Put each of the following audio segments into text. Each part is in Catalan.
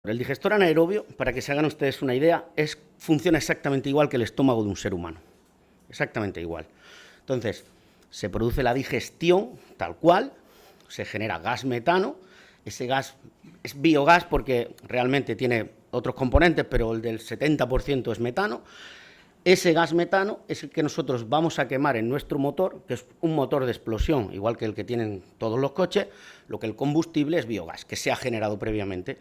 Pero el digestor anaerobio, para que se hagan ustedes una idea, funciona exactamente igual que el estómago de un ser humano. Exactamente igual. Entonces, se produce la digestión tal cual, se genera gas metano. Ese gas es biogás porque realmente tiene otros componentes, pero el del 70% es metano. Ese gas metano es el que nosotros vamos a quemar en nuestro motor, que es un motor de explosión, igual que el que tienen todos los coches, lo que el combustible es biogás, que se ha generado previamente.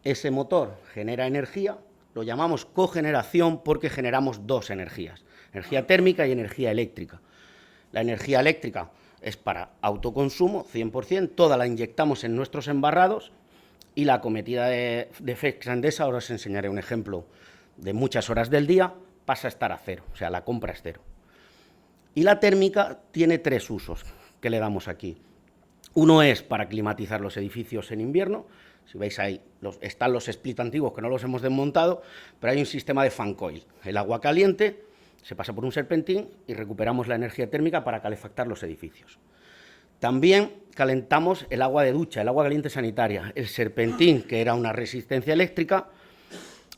Ese motor genera energía, lo llamamos cogeneración porque generamos dos energías, energía térmica y energía eléctrica. La energía eléctrica es para autoconsumo, 100%, toda la inyectamos en nuestros embarrados y la acometida de FEX Endesa, ahora os enseñaré un ejemplo de muchas horas del día, pasa a estar a cero, o sea, la compra es cero. Y la térmica tiene tres usos que le damos aquí. Uno es para climatizar los edificios en invierno. Si veis ahí, están los split antiguos que no los hemos desmontado, pero hay un sistema de fan coil. El agua caliente se pasa por un serpentín y recuperamos la energía térmica para calefactar los edificios. También calentamos el agua de ducha, el agua caliente sanitaria. El serpentín, que era una resistencia eléctrica,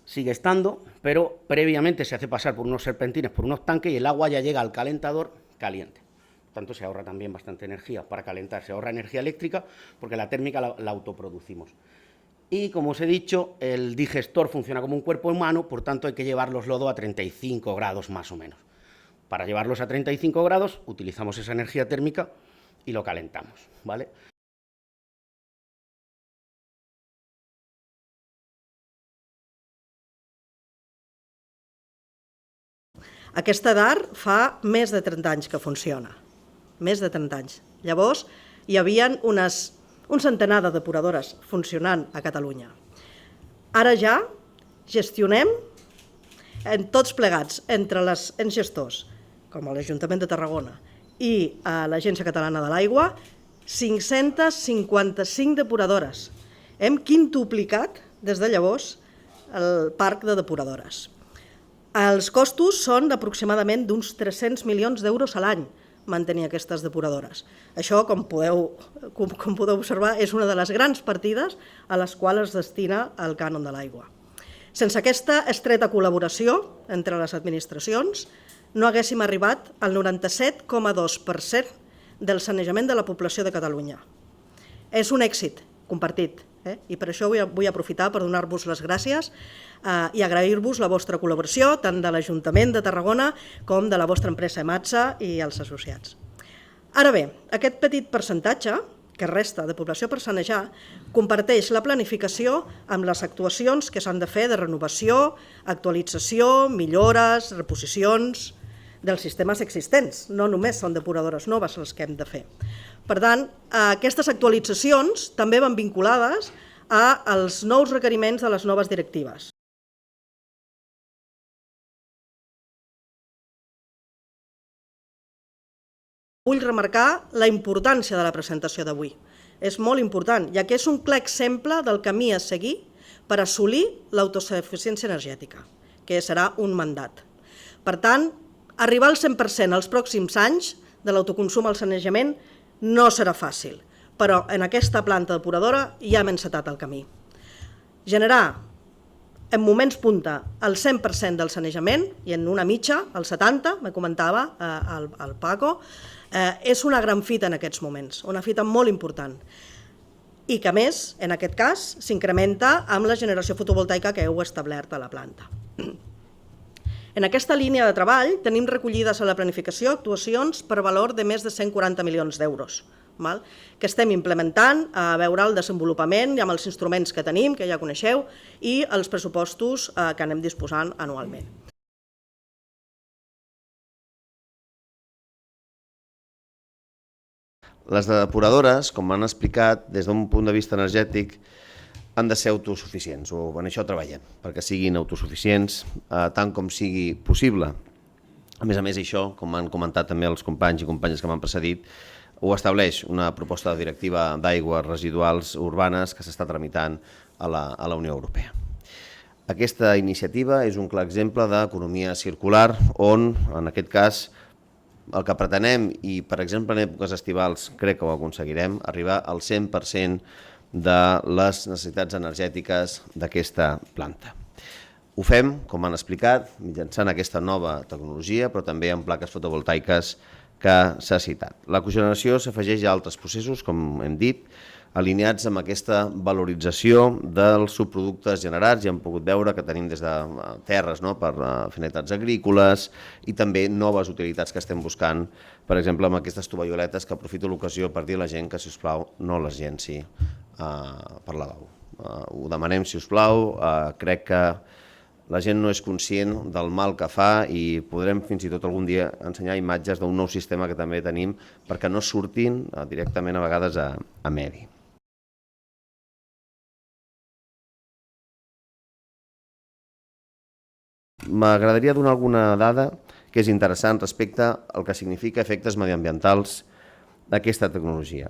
sigue estando, pero previamente se hace pasar por unos serpentines, por unos tanques, y el agua ya llega al calentador caliente. Por tanto, se ahorra también bastante energía para calentar, se ahorra energía eléctrica porque la térmica la autoproducimos. Y, como os he dicho, el digestor funciona como un cuerpo humano, por tanto hay que llevar los lodos a 35 grados más o menos. Para llevarlos a 35 grados utilizamos esa energía térmica y lo calentamos, ¿vale? Aquesta DAR fa més de 30 anys que funciona, més de 30 anys. Llavors, hi havia un centenar de depuradores funcionant a Catalunya. Ara ja gestionem tots plegats, entre els gestors, com l'Ajuntament de Tarragona i l'Agència Catalana de l'Aigua, 555 depuradores. Hem quintuplicat des de llavors el parc de depuradores. Els costos són d'aproximadament d'uns 300 milions d'euros a l'any mantenir aquestes depuradores. Això, com podeu observar, és una de les grans partides a les quals es destina el cànon de l'aigua. Sense aquesta estreta col·laboració entre les administracions, no haguéssim arribat al 97,2% del sanejament de la població de Catalunya. És un èxit compartit, i per això vull aprofitar per donar-vos les gràcies i agrair-vos la vostra col·laboració, tant de l'Ajuntament de Tarragona com de la vostra empresa Ematsa i els associats. Ara bé, aquest petit percentatge que resta de població per sanejar comparteix la planificació amb les actuacions que s'han de fer de renovació, actualització, millores, reposicions dels sistemes existents. No només són depuradores noves les que hem de fer. Per tant, aquestes actualitzacions també van vinculades als nous requeriments de les noves directives. Vull remarcar la importància de la presentació d'avui. És molt important, ja que és un clar exemple del camí a seguir per assolir l'autosuficiència energètica, que serà un mandat. Per tant, arribar al 100% els pròxims anys de l'autoconsum al sanejament no serà fàcil, però en aquesta planta depuradora ja hem encetat el camí. Generar en moments punta el 100% del sanejament i en una mitja, el 70%, me comentava el Paco, és una gran fita en aquests moments, una fita molt important i que, a més, en aquest cas, s'incrementa amb la generació fotovoltaica que heu establert a la planta. En aquesta línia de treball tenim recollides a la planificació actuacions per valor de més de 140 milions d'euros, que estem implementant a veure el desenvolupament amb els instruments que tenim, que ja coneixeu, i els pressupostos que anem disposant anualment. Les depuradores, com han explicat, des d'un punt de vista energètic, han de ser autosuficients, o en això treballem, perquè siguin autosuficients tant com sigui possible. A més, això, com han comentat també els companys i companyes que m'han precedit, ho estableix una proposta directiva d'aigües residuals urbanes que s'està tramitant a la Unió Europea. Aquesta iniciativa és un clar exemple d'economia circular on, en aquest cas, el que pretenem, i per exemple en èpoques estivals crec que ho aconseguirem, arribar al 100% de les necessitats energètiques d'aquesta planta. Ho fem, com han explicat, mitjançant aquesta nova tecnologia, però també amb plaques fotovoltaiques que s'ha citat. La cogeneració s'afegeix a altres processos, com hem dit, alineats amb aquesta valorització dels subproductes generats. Ja hem pogut veure que tenim des de terres per finalitats agrícoles i també noves utilitats que estem buscant, per exemple, amb aquestes tovalloletes, que aprofito l'ocasió per dir a la gent que, si us plau, no les llenci per lavabo. Ho demanem, si us plau, crec que la gent no és conscient del mal que fa i podrem fins i tot algun dia ensenyar imatges d'un nou sistema que també tenim perquè no surtin directament a vegades a medi. M'agradaria donar alguna dada que és interessant respecte al que significa efectes mediambientals d'aquesta tecnologia.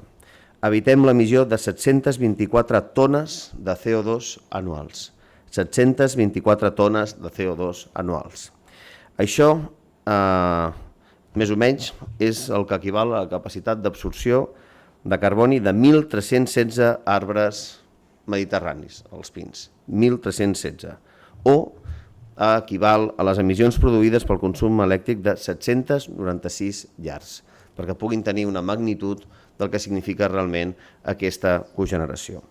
Evitem l'emissió de 724 tones de CO2 anuals. 724 tones de CO2 anuals. Això, més o menys, és el que equival a la capacitat d'absorció de carboni de 1.316 arbres mediterranis, els pins. 1.316. O equival a les emissions produïdes pel consum elèctric de 796 llars, perquè puguin tenir una magnitud del que significa realment aquesta cogeneració.